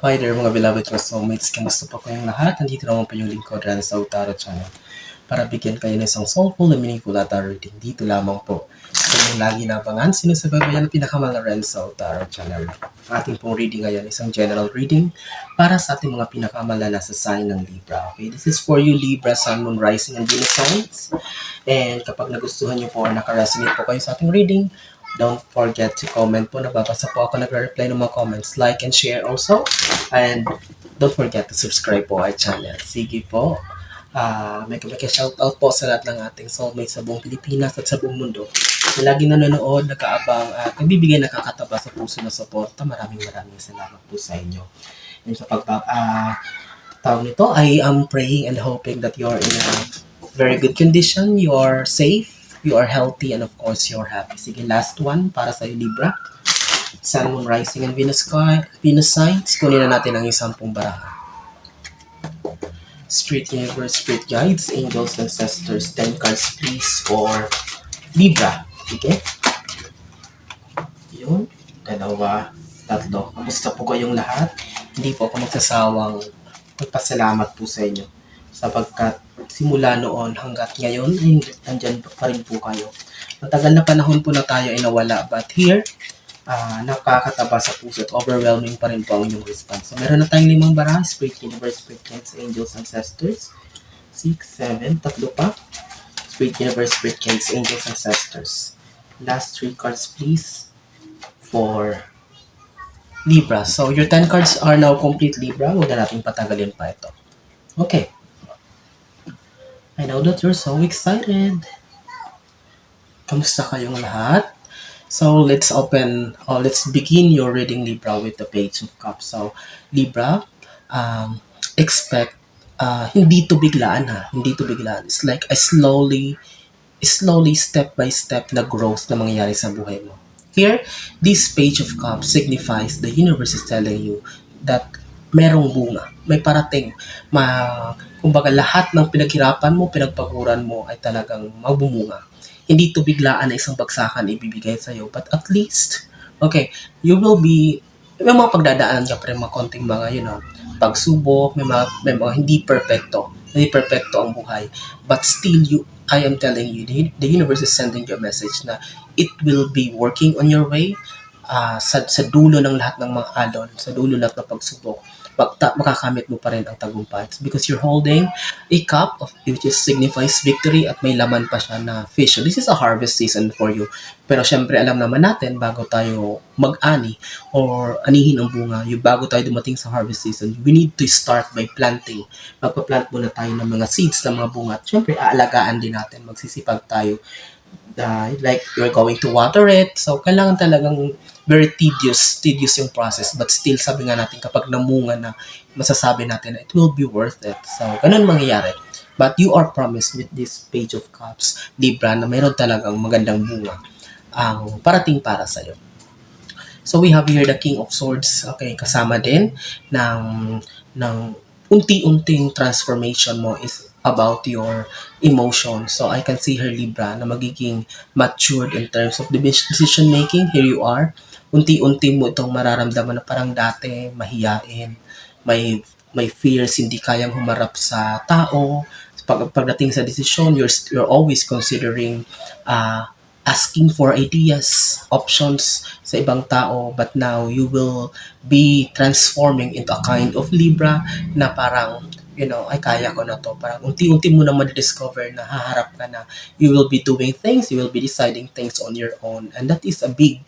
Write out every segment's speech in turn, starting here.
Hi there mga beloved ko soulmates, kamusta po kayong lahat? Nandito naman po yung lingkod Renzo Tarot Channel para bigyan kayo ng isang soulful and meaningful tarot reading dito lamang po sa inyong lagi nabangan sinusubaybayan ng pinakamahal na Renzo Tarot Channel. Ating pong reading ngayon isang general reading para sa ating mga pinakamahal na sa sign ng Libra. Okay, this is for you Libra, Sun, Moon, Rising, and Venus signs. And kapag nagustuhan niyo po or nakaresonate po kayo sa ating reading, don't forget to comment po. Nababasa po ako, nagre-reply ng mga comments. Like and share also. And don't forget to subscribe po our channel. Sige po. May shoutout po sa lahat ng ating soulmates sa buong Pilipinas at sa buong mundo na lagi nanonood, nag-aabang at nagbibigay nakakataba sa puso na suporta. Maraming salamat po sa inyo. And sa tawag nito, I am praying and hoping that you're in a very good condition, you're safe, you are healthy, and of course, you're happy. Sige, last one para sa Libra. Sun, Moon, Rising, and Venus signs. Kunin na natin ang 10 baraha. Spirit Universe, Spirit Guides, Angels, Ancestors, 10 cards please for Libra. Okay? Yun. 2, 3. Kamusta po kayong lahat? Hindi po ako magsasawang magpasalamat po sa inyo sapagkat simula noon hanggat ngayon, nandyan pa rin po kayo. Matagal na panahon po na tayo ay nawala, but here, nakakataba sa puso at overwhelming pa rin po ang inyong response. So, meron na tayong 5 baraha, Spirit Universe, Spirit Guides, Angels, Ancestors, 6, 7, 3 pa, Spirit Universe, Spirit Guides, Angels, Ancestors. Last 3 cards please for Libra. So, your 10 cards are now complete, Libra. Huwag na natin patagalin pa ito. Okay. I know that you're so excited. Kamusta kayong lahat? So, let's begin your reading, Libra, with the Page of Cups. So, Libra, expect, hindi to biglaan ha. Hindi to biglaan. It's like a slowly, step by step na growth na mangyayari sa buhay mo. Here, this Page of Cups signifies the universe is telling you that merong bunga, may parating, kumbaga lahat ng pinaghirapan mo, pinagpaguran mo ay talagang magbumunga. Hindi to biglaan na isang bagsakan ibibigay sa'yo, but at least, okay, you will be, may mga pagdadaanan ka pa rin, mga konting mga, pagsubok, may mga hindi perfecto ang buhay, but still I am telling you, the universe is sending you a message na it will be working on your way, sa dulo ng lahat ng mga alon, sa dulo lahat ng pagsubok, makakamit mo pa rin ang tagumpay. It's because you're holding a cup which signifies victory at may laman pa siya na fish. So this is a harvest season for you. Pero syempre alam naman natin bago tayo mag-ani or anihin ang bunga, bago tayo dumating sa harvest season, we need to start by planting. Magpa-plant muna tayo ng mga seeds ng mga bunga. At syempre aalagaan din natin, magsisipag tayo. Like you're going to water it. So kailangan talagang very tedious yung process, but still sabi nga natin kapag namunga na, masasabi natin na it will be worth it. So ganun mangyayari. But you are promised with this Page of Cups, Libra, na mayroon talagang magandang bunga ang parating para sa'yo. So we have here the King of Swords, okay, kasama din ng unti-unting transformation mo is about your emotion. So I can see her, Libra, na magiging matured in terms of decision making. Here you are. Unti-unti mo itong mararamdaman na parang dati mahiyain, may fears, hindi kayang humarap sa tao. Pagdating sa desisyon, you're always considering asking for ideas, options sa ibang tao, but now you will be transforming into a kind of Libra na parang, ay kaya ko na to. Parang unti-unti mo na ma-discover na haharap ka na. You will be doing things, you will be deciding things on your own. And that is a big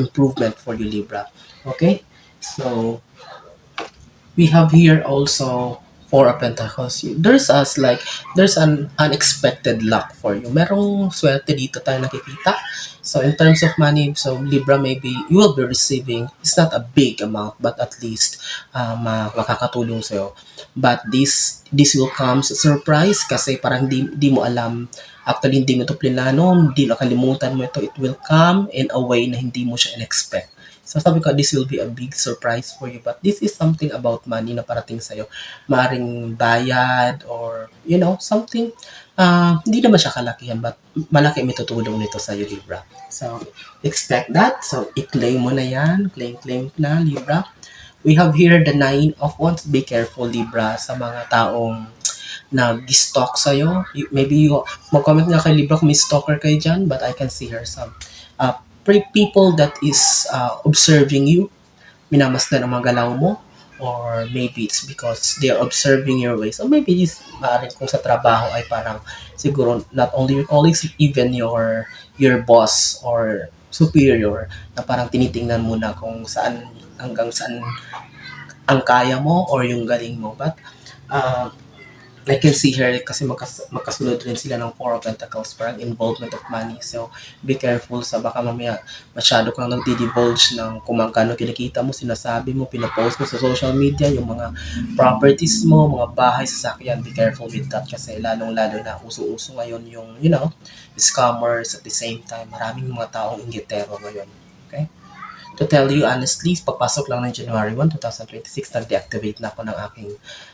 improvement for you, Libra. Okay? So, we have here also 4 of Pentacles. There's an unexpected luck for you. Merong swerte dito tayo nakikita. So, in terms of money, so Libra, maybe you will be receiving, it's not a big amount, but at least makakatulong sa'yo. But this will come as a surprise kasi parang di mo alam, actually hindi mo ito plinano, hindi nakalimutan mo ito, it will come in a way na hindi mo siya in-expect. So sabi ko, this will be a big surprise for you. But this is something about money na parating sa'yo. Maaring bayad or, something. Hindi naman siya kalakihan, but malaki may tutulong nito sa'yo, Libra. So, expect that. So, i-claim mo na yan. Claim na, Libra. We have here the Nine of Wands. Be careful, Libra, sa mga taong nag-stalk sa'yo. Maybe mag-comment nga kay Libra kung may stalker kayo dyan, but I can see her some people that is observing you, minamasdan ang mga galaw mo, or maybe it's because they are observing your ways, or maybe it's maaaring kung sa trabaho ay parang siguro not only your colleagues, even your boss or superior na parang tinitingnan mo na kung saan hanggang saan ang kaya mo or yung galing mo. But uh, I can see her kasi magkasunod rin sila ng Four of Pentacles, parang involvement of money. So, be careful sa baka mamaya masyado kang nagdi-divulge ng kung magkano kinikita mo, sinasabi mo, pinapost mo sa social media, yung mga properties mo, mga bahay, sasakyan. Be careful with that kasi lalong-lalo na uso-uso ngayon yung, scammers at the same time. Maraming mga taong inggitero ngayon. Okay? To tell you honestly, pagpasok lang ng January 1, 2026, nag-deactivate na ako ng aking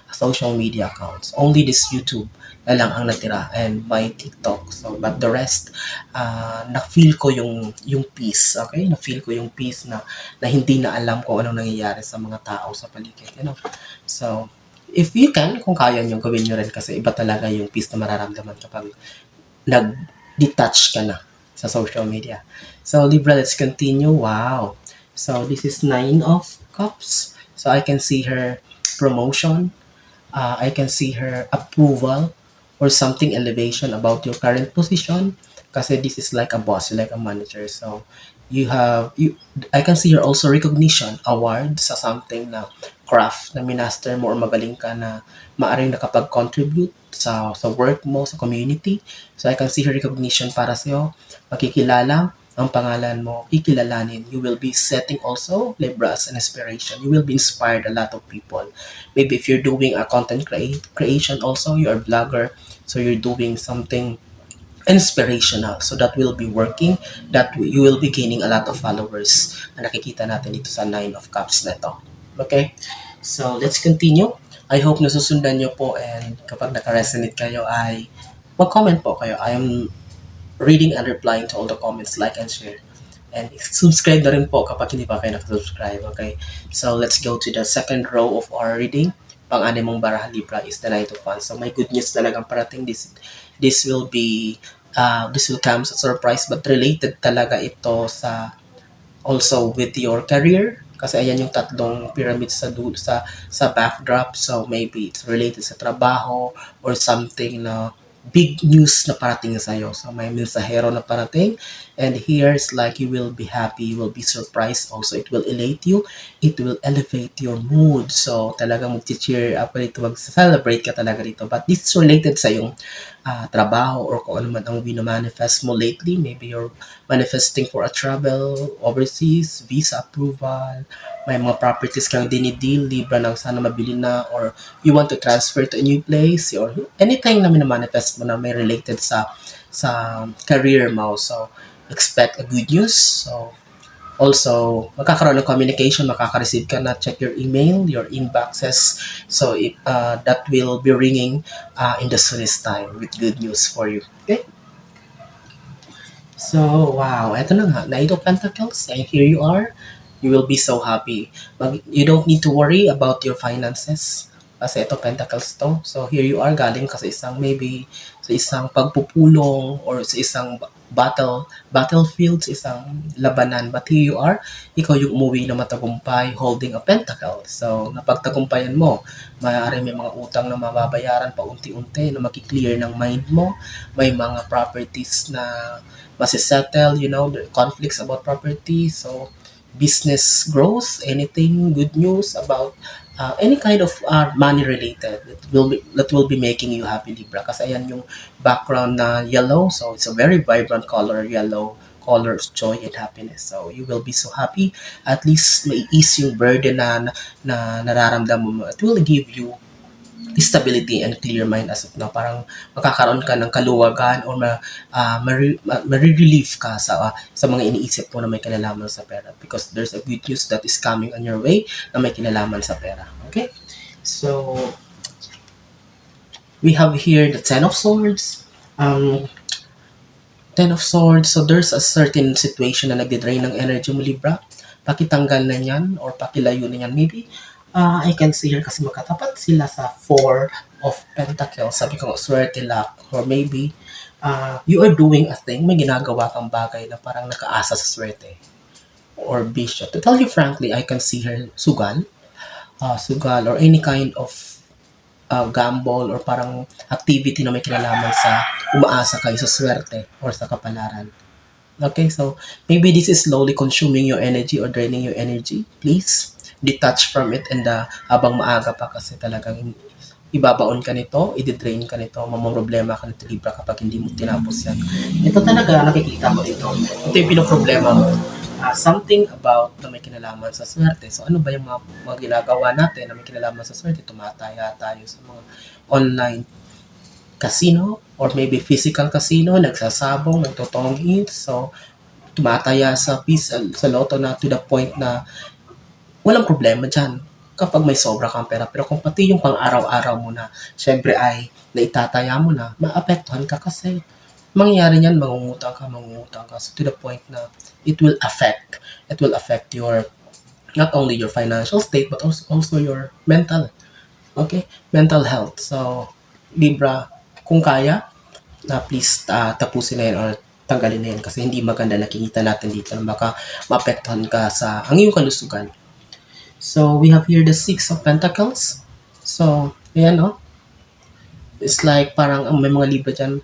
social media accounts. Only this YouTube na lang ang natira and my TikTok. So, but the rest, na-feel ko yung peace, okay? Na-feel ko yung peace na hindi na alam kung anong nangyayari sa mga tao sa paligid, So, if you can, kung kaya nyo, gawin nyo rin kasi iba talaga yung peace na mararamdaman kapag nag-detach ka na sa social media. So, Libra, let's continue. Wow. So, this is Nine of Cups. So, I can see her promotion. I can see her approval or something elevation about your current position. Kasi this is like a boss, like a manager. So, I can see her also recognition, award sa something na craft na minaster mo or magaling ka na maaring nakapag-contribute sa work mo, sa community. So, I can see her recognition para sa'yo. Makikilala ang pangalan mo, kikilalanin. You will be setting also Libra as an inspiration. You will be inspired a lot of people. Maybe if you're doing a content creation also, you're a blogger, so you're doing something inspirational. So that will be working, that you will be gaining a lot of followers na nakikita natin dito sa Nine of Cups na ito. Okay? So let's continue. I hope nasusundan nyo po and kapag naka-resonate kayo ay mag-comment po kayo. I am reading and replying to all the comments, like and share. And subscribe na rin po kapag hindi pa kayo nakasubscribe, okay? So, let's go to the second row of our reading. Pang-anim mong baraha, Libra, is the Knight of Wands. So, may good news talagang parating. This will come as a surprise, but related talaga ito also with your career. Kasi ayan yung tatlong pyramids sa backdrop. So, maybe it's related sa trabaho or something na big news na parating sa'yo. So, may mensahero na parating. And here's like you will be happy, you will be surprised also. It will elate you. It will elevate your mood. So, talagang mag-cheer up ka dito. Mag-celebrate ka talaga dito. But this is related sa yung trabaho or kung ano man ang wino-manifest mo lately. Maybe you're manifesting for a travel overseas, visa approval, may mga properties kang dinideal, Libra ng sana mabili na, or you want to transfer to a new place, or anything na manifest mo na may related sa career mo. So, expect a good news. So, also, magkakaroon ng communication, makaka-receive ka na, check your email, your inboxes. So, that will be ringing in the soonest time with good news for you. Okay? So, wow, eto na nga, Knight of Pentacles, and here you are. You will be so happy. You don't need to worry about your finances. Kasi ito, Pentacles to. So, here you are, galing ka sa isang pagpupulong or sa isang battlefield, sa isang labanan. But here you are, ikaw yung umuwi na matagumpay, holding a pentacle. So, napagtagumpayan mo, maaari may mga utang na mababayaran pa unti-unti na makiklear ng mind mo. May mga properties na masisettle, the conflicts about property. So, business growth, anything good news about any kind of money related that will be making you happy, Libra. Kasi ayan yung background na yellow, so it's a very vibrant color, yellow, color of joy and happiness. So you will be so happy. At least may ease yung burden na nararamdaman mo. It will give you stability and clear mind as of now. Parang makakaroon ka ng kaluwagan or ma-relief ka sa mga iniisip mo na may kinalaman sa pera, because there's a good news that is coming on your way na may kinalaman sa pera. Okay? So, we have here the Ten of Swords. Ten of Swords, so there's a certain situation na nagde-drain ng energy mo, Libra. pakitanggal na yan or pakilayo na yan. Maybe, I can see here kasi magkatapat sila sa Four of Pentacles. Sabi ko, swerte luck. Or maybe, you are doing a thing, may ginagawa kang bagay na parang nakaasa sa swerte or bishop. To tell you frankly, I can see here sugal or any kind of gamble or parang activity na may kinalaman sa umaasa kayo sa swerte or sa kapalaran. Okay, so maybe this is slowly consuming your energy or draining your energy. Please detach from it and habang maaga pa kasi talagang ibabaon ka nito, i-drain ka nito, mamroblema ka nito Libra kapag hindi mo tinapos yan. Ito talaga nakikita mo dito. Ito yung pinoproblema mo. Something about na may kinalaman sa swerte. So ano ba yung mga ginagawa natin na may kinalaman sa swerte? Tumataya tayo sa mga online casino or maybe physical casino, nagsasabong, nagtotongit. So tumataya sa loto na to the point na walang problema dyan kapag may sobra kang pera. Pero kung pati yung pang-araw-araw mo na, syempre ay naitataya mo na, maapektuhan ka kasi mangyayari niyan, mangungutang ka. So to the point na it will affect your, not only your financial state, but also your mental, mental health. So, Libra, kung kaya, na please tapusin na yan or tanggalin na yan kasi hindi maganda nakikita natin dito na baka maapektuhan ka sa ang iyong kalusugan. So, we have here the Six of Pentacles. So, ayan it's like parang may mga Libra dyan.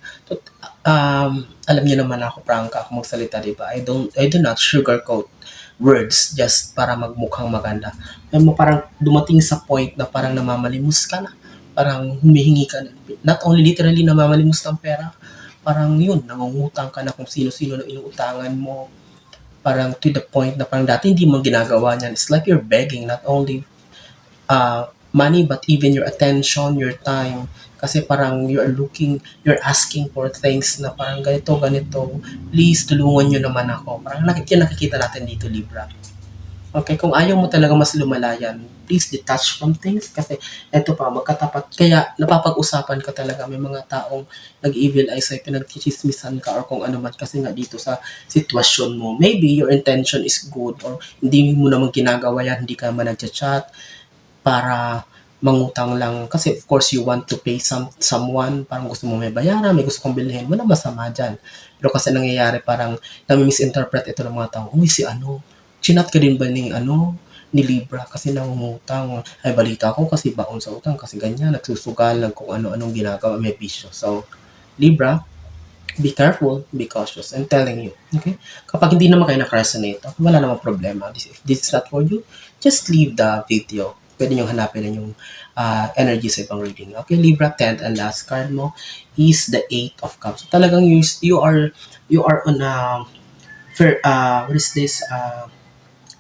Alam niyo naman ako, prangka ako magsalita, diba? I do not sugarcoat words just para magmukhang maganda. Alam mo, parang dumating sa point na parang namamalimos ka na. Parang humihingi ka na. Not only literally namamalimos ng pera, parang yun, nangungutang ka na kung sino-sino na inuutangan mo. Parang to the point na parang dati hindi mo ginagawa niyan. It's like you're begging not only money but even your attention, your time. Kasi parang you're asking for things na parang ganito, please tulungan nyo naman ako. Parang nakikita natin dito, Libra. Okay, kung ayaw mo talaga mas lumalayan, please detach from things kasi eto pa, magkatapat. Kaya napapag-usapan ka talaga, may mga taong nag-evil eye sa'yo, pinagchichismisan ka or kung ano man kasi nga dito sa sitwasyon mo. Maybe your intention is good or hindi mo naman ginagawa yan, hindi ka naman nagchat-chat para mangutang lang. Kasi of course, you want to pay someone, parang gusto mo may bayaran, may gusto kong bilhin, wala masama dyan. Pero kasi nangyayari parang nami-misinterpret ito ng mga tao, uy si chinat ka din ba ni Libra kasi nangungutang, ay balita ko kasi baon sa utang kasi ganyan, nagsusugal, kung ano-anong ginagawa, may bisyo. So, Libra, be careful, be cautious. I'm telling you, okay? Kapag hindi naman kayo na-resonate, wala namang problema. If this is not for you, just leave the video. Pwede nyo hanapin na yung energy sa ibang reading. Okay, Libra, 10th and last card mo is the 8 of Cups. So, talagang you are on a what is this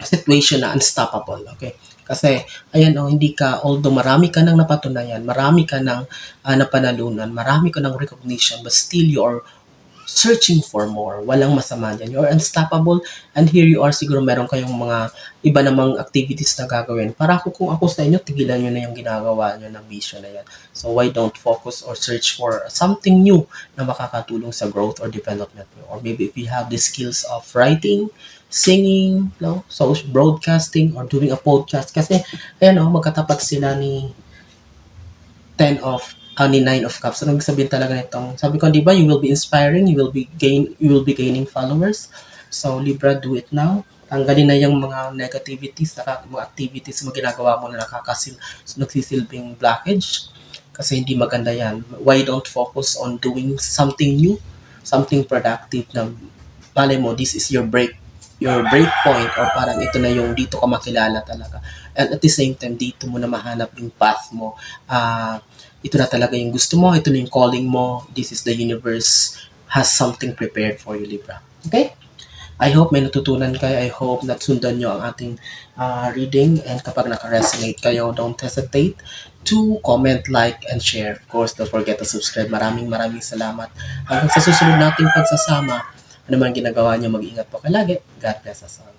situation na unstoppable, okay? Kasi, ayan hindi ka, although marami ka nang napatunayan, marami ka nang napanalunan, marami ka nang recognition, but still you are searching for more. Walang masama dyan. You're unstoppable and here you are, siguro meron kayong mga iba namang activities na gagawin. Para kung ako sa inyo, tigilan nyo na yung ginagawa nyo ng vision na yan. So why don't focus or search for something new na makakatulong sa growth or development nyo? Or maybe if you have the skills of writing, singing, so broadcasting or doing a podcast. Kasi, ayan magkatapat sila ni 10 of ni 9 of Cups. So, nagsabihin talaga nitong, sabi ko, di ba, you will be inspiring, you will be gaining followers. So, Libra, do it now. Tanggalin na yung mga negativities, mga activities mo ginagawa mo na nagsisilbing blockage. Kasi hindi maganda yan. Why don't focus on doing something new, something productive na, malay mo, this is your break point or parang ito na yung dito ka makilala talaga. And at the same time, dito mo na mahanap yung path mo. Ito na talaga yung gusto mo, ito na yung calling mo, this is the universe has something prepared for you, Libra. Okay? I hope may natutunan kayo. I hope sundan nyo ang ating reading. And kapag naka-resonate kayo, don't hesitate to comment, like, and share. Of course, don't forget to subscribe. Maraming salamat. Hanggang sa susunod nating pagsasama, ano man ginagawa nyo, mag-ingat po kayo lagi. God bless us all.